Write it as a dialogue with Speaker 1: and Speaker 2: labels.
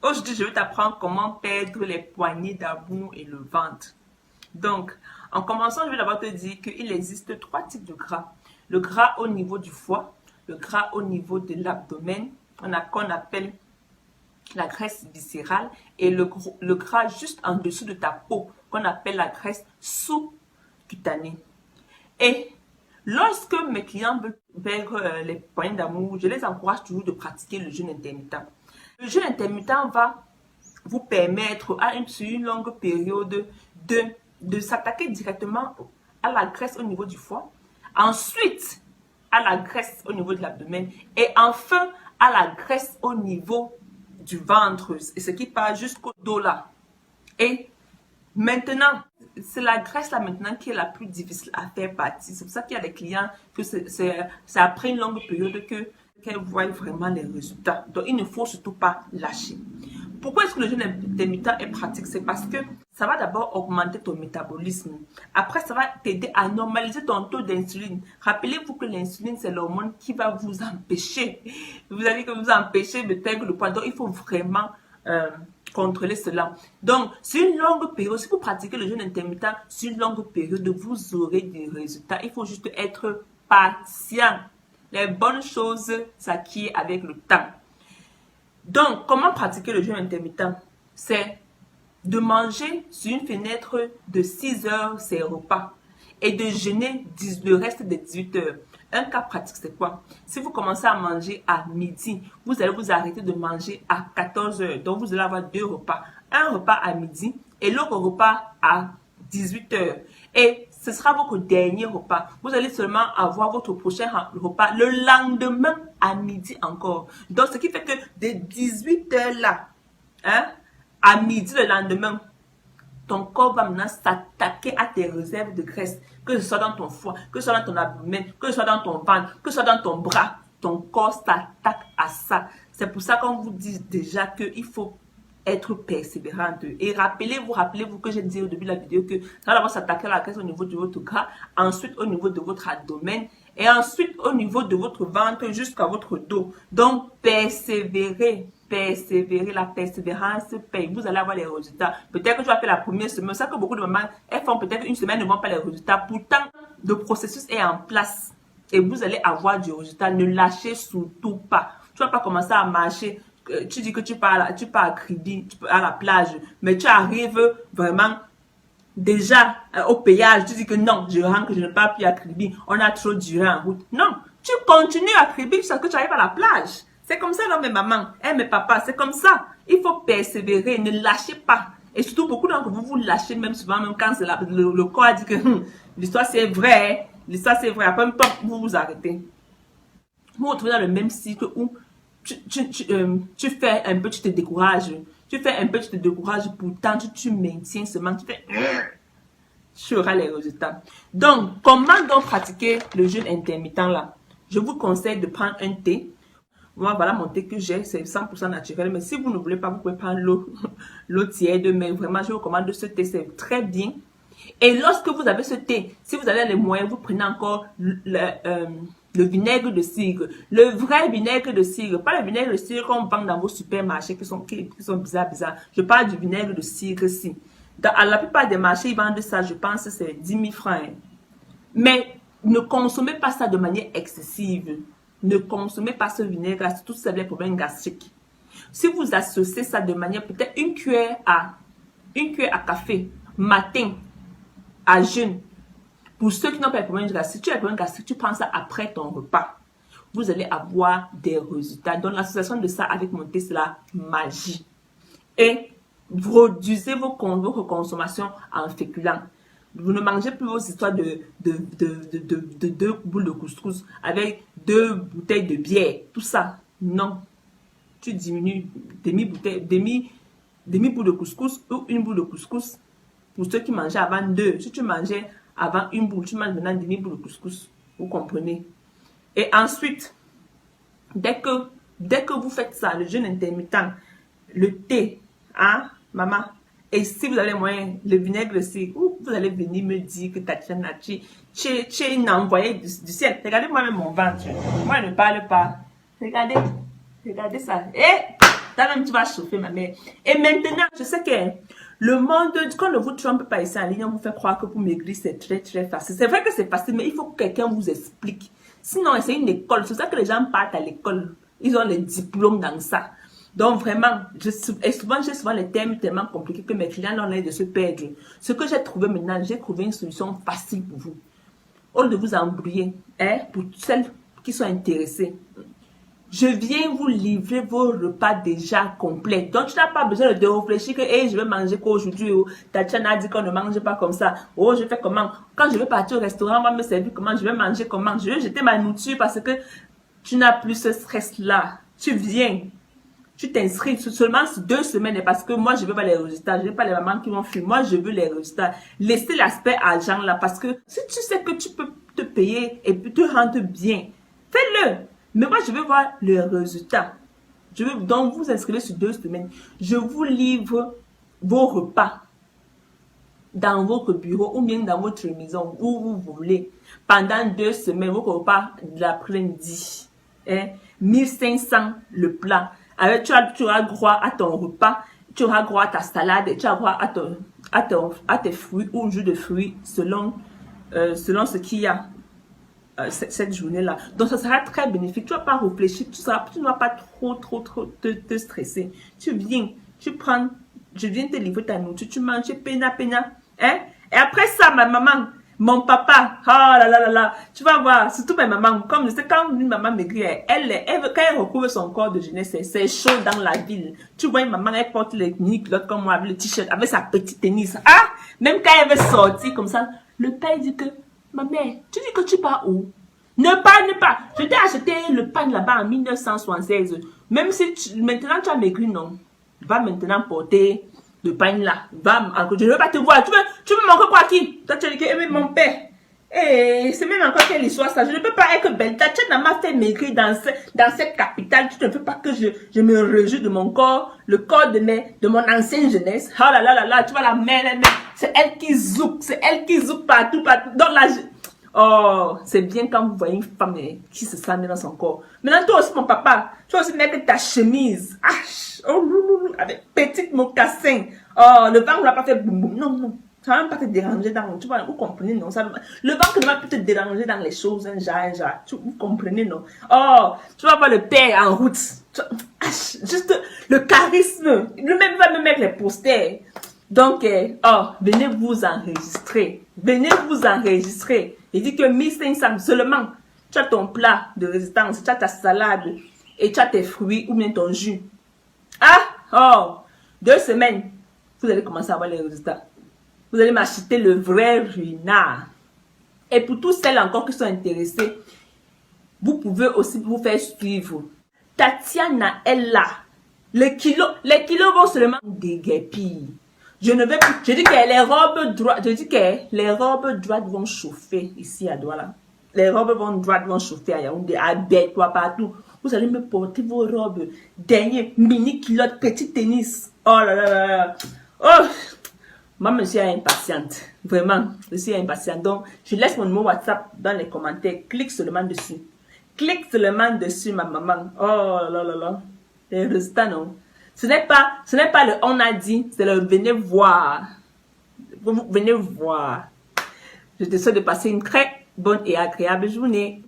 Speaker 1: Aujourd'hui, je vais t'apprendre comment perdre les poignées d'amour et le ventre. Donc, en commençant, je vais d'abord te dire qu'il existe trois types de gras. Le gras au niveau du foie, le gras au niveau de l'abdomen, qu'on appelle la graisse viscérale, et le gras juste en dessous de ta peau, qu'on appelle la graisse sous-cutanée. Et lorsque mes clients veulent perdre les poignées d'amour, je les encourage toujours de pratiquer le jeûne intermittent. Le jeûne intermittent va vous permettre sur une longue période de s'attaquer directement à la graisse au niveau du foie, ensuite à la graisse au niveau de l'abdomen et enfin à la graisse au niveau du ventre, et ce qui part jusqu'au dos là. Et maintenant, c'est la graisse là maintenant qui est la plus difficile à faire partie. C'est pour ça qu'il y a des clients que c'est après une longue période qu'elles voient vraiment les résultats. Donc, il ne faut surtout pas lâcher. Pourquoi est-ce que le jeûne intermittent est pratique? C'est parce que ça va d'abord augmenter ton métabolisme. Après, ça va t'aider à normaliser ton taux d'insuline. Rappelez-vous que l'insuline, c'est l'hormone qui va vous empêcher. Vous allez que vous empêcher de perdre le poids. Donc, il faut vraiment contrôler cela. Donc, sur une longue période, si vous pratiquez le jeûne intermittent, sur une longue période, vous aurez des résultats. Il faut juste être patient. Les bonnes choses s'acquièrent avec le temps. Donc, comment pratiquer le jeûne intermittent? C'est de manger sur une fenêtre de 6 heures ses repas et de jeûner le reste des 18 heures. Un cas pratique, c'est quoi? Si vous commencez à manger à midi, vous allez vous arrêter de manger à 14 heures. Donc, vous allez avoir deux repas. Un repas à midi et l'autre repas à 18 heures. Et ce sera votre dernier repas. Vous allez seulement avoir votre prochain repas le lendemain à midi encore. Donc, ce qui fait que de 18 heures là, à midi le lendemain, ton corps va maintenant s'attaquer à tes réserves de graisse, que ce soit dans ton foie, que ce soit dans ton abdomen, que ce soit dans ton ventre, que ce soit dans ton bras. Ton corps s'attaque à ça. C'est pour ça qu'on vous dit déjà qu'il faut être persévérante. Et rappelez-vous que j'ai dit au début de la vidéo que ça va d'abord s'attaquer à la graisse au niveau de votre gras, ensuite au niveau de votre abdomen et ensuite au niveau de votre ventre jusqu'à votre dos. Donc, persévérez. La persévérance paye. Vous allez avoir les résultats. Peut-être que tu vas faire la première semaine. C'est ça que beaucoup de mamans, elles font peut-être une semaine, ne vont pas les résultats. Pourtant, le processus est en place et vous allez avoir du résultat. Ne lâchez surtout pas. Tu ne vas pas commencer à marcher. Tu dis que tu pars à Kribi, à la plage, mais tu arrives vraiment déjà au péage. Tu dis que non, je rentre, je ne pars plus à Kribi. On a trop duré en route. Non, tu continues à Kribi jusqu'à ce que tu arrives à la plage. C'est comme ça, non, mes mamans, mes papas, c'est comme ça. Il faut persévérer, ne lâchez pas. Et surtout, beaucoup d'entre vous, vous lâchez même souvent, même quand le corps dit que l'histoire c'est vrai, l'histoire c'est vrai. Après, vous vous arrêtez. Vous vous retrouvez dans le même cycle où tu fais un peu, tu te décourages. Tu fais un peu, tu te décourages. Pourtant, tu maintiens seulement. Tu fais... Tu auras les résultats. Donc, comment donc pratiquer le jeûne intermittent là? Je vous conseille de prendre un thé. Moi, voilà mon thé que j'ai, c'est 100% naturel. Mais si vous ne voulez pas, vous pouvez prendre l'eau tiède. Mais vraiment, je vous recommande ce thé, c'est très bien. Et lorsque vous avez ce thé, si vous avez les moyens, vous prenez encore le vinaigre de cidre. Le vrai vinaigre de cidre. Pas le vinaigre de cidre qu'on vend dans vos supermarchés qui sont bizarres. Je parle du vinaigre de cidre-ci. À la plupart des marchés, ils vendent ça, je pense que c'est 10 000 francs. Mais ne consommez pas ça de manière excessive. Ne consommez pas ce vinaigre, surtout si vous avez des problèmes gastriques. Si vous associez ça de manière peut-être une cuillère à café matin à jeûne, pour ceux qui n'ont pas de problème gastrique, tu as des problèmes gastriques, tu prends ça après ton repas. Vous allez avoir des résultats. Donc l'association de ça avec mon thé, c'est la magie. Et vous réduisez votre consommation en féculents. Vous ne mangez plus vos histoires de 2 boules de couscous avec 2 bouteilles de bière. Tout ça, non. Tu diminues demi-boule de couscous ou une boule de couscous. Pour ceux qui mangeaient avant 2. Si tu mangeais avant une boule, tu manges maintenant demi-boule de couscous. Vous comprenez? Et ensuite, dès que vous faites ça, le jeûne intermittent, le thé, maman, et si vous avez moyen, le vinaigre aussi, vous allez venir me dire que Tatiana, tu es une envoyée du ciel. Regardez moi-même mon ventre. Moi, je ne parle pas. Regardez ça. Et Toi-même, tu vas chauffer, ma mère. Et maintenant, je sais que le monde, quand ne vous trompe pas ici en ligne, on vous fait croire que pour maigrir, c'est très, très facile. C'est vrai que c'est facile, mais il faut que quelqu'un vous explique. Sinon, c'est une école. C'est ça que les gens partent à l'école. Ils ont les diplômes dans ça. Donc, vraiment, j'ai souvent les termes tellement compliqués que mes clients ont l'air de se perdre. Ce que j'ai trouvé maintenant, j'ai trouvé une solution facile pour vous. Au lieu de vous embrouiller, pour celles qui sont intéressées, je viens vous livrer vos repas déjà complets. Donc, tu n'as pas besoin de réfléchir que je vais manger quoi aujourd'hui. Tatiana a dit qu'on ne mange pas comme ça. Oh, je fais comment? Quand je vais partir au restaurant, on va me servir comment? Je vais manger comment? Je vais jeter ma nourriture parce que tu n'as plus ce stress-là. Tu viens. Tu t'inscris seulement sur 2 semaines et parce que moi, je veux pas les résultats. Je veux pas les mamans qui vont fuir. Moi, je veux les résultats. Laissez l'aspect argent là parce que si tu sais que tu peux te payer et puis te rendre bien, fais-le. Mais moi, je veux voir le résultat. Donc, vous inscrivez sur 2 semaines. Je vous livre vos repas dans votre bureau ou bien dans votre maison où vous voulez. Pendant 2 semaines, vos repas de l'après-midi. 1500 le plat. Avec, tu auras droit à ton repas, tu auras droit à ta salade, tu auras droit à tes fruits ou jus de fruits selon ce qu'il y a cette journée-là. Donc, ça sera très bénéfique. Tu ne vas pas réfléchir, tu ne vas pas trop te stresser. Tu viens, je viens te livrer ta nourriture, tu manges pena. Et après ça, ma maman, mon papa, oh là là là là, tu vas voir, surtout ma maman, comme je sais, quand une maman maigrit, quand elle recouvre son corps de jeunesse, c'est chaud dans la ville. Tu vois une maman, elle porte les mini-culottes comme moi, avec le t-shirt, avec sa petite tennis. Ah, même quand elle veut sortir comme ça, le père dit que, ma mère, tu dis que tu pars où? Ne pas. Je t'ai acheté le pain là-bas en 1976. Même si maintenant tu as maigri, non. Va maintenant porter le pain là. Je ne veux pas te voir. Tu veux manquer quoi qui? Toi, tu as dit que mon père. Et c'est même encore quelle histoire ça. Je ne peux pas être belle. Tu m'a fait maigrir dans cette capitale. Tu ne veux pas que je me réjouis de mon corps, le corps de mon ancienne jeunesse. Oh là là là là. Tu vois la mère, c'est elle qui zouk. C'est elle qui zouk partout. Dans la... Oh, c'est bien quand vous voyez une femme qui se sent bien dans son corps. Maintenant, toi aussi, mon papa, tu vas aussi mettre ta chemise. Avec petite mocassin. Oh, le ventre ne va pas faire boum boum. Non. Ça ne va même pas te déranger dans... Tu vois, vous comprenez, non? Le ventre ne va plus te déranger dans les choses, vous comprenez, non? Oh, tu vas voir le père en route. Juste le charisme. Lui-même va me mettre les posters. Donc, venez vous enregistrer. Il dit que 1500 seulement, tu as ton plat de résistance, tu as ta salade et tu as tes fruits ou bien ton jus. 2 semaines, vous allez commencer à avoir les résultats. Vous allez m'acheter le vrai ruinard. Et pour tous celles encore qui sont intéressées, vous pouvez aussi vous faire suivre. Tatiana est là. Les kilos vont seulement déguerpir. Je dis que les robes droites vont chauffer ici à Douala. Les robes droites vont chauffer à Yaoundé, à Bétois, partout. Vous allez me porter vos robes, dernier, mini culottes, petit tennis. Oh là là là là. Oh! Moi, je suis impatiente. Vraiment, je suis impatiente. Donc, je laisse mon numéro WhatsApp dans les commentaires. Clique seulement dessus. Ma maman. Oh là là là. Les résultats, non. Ce n'est pas le on a dit, c'est le venez voir. Venez voir. Je te souhaite de passer une très bonne et agréable journée.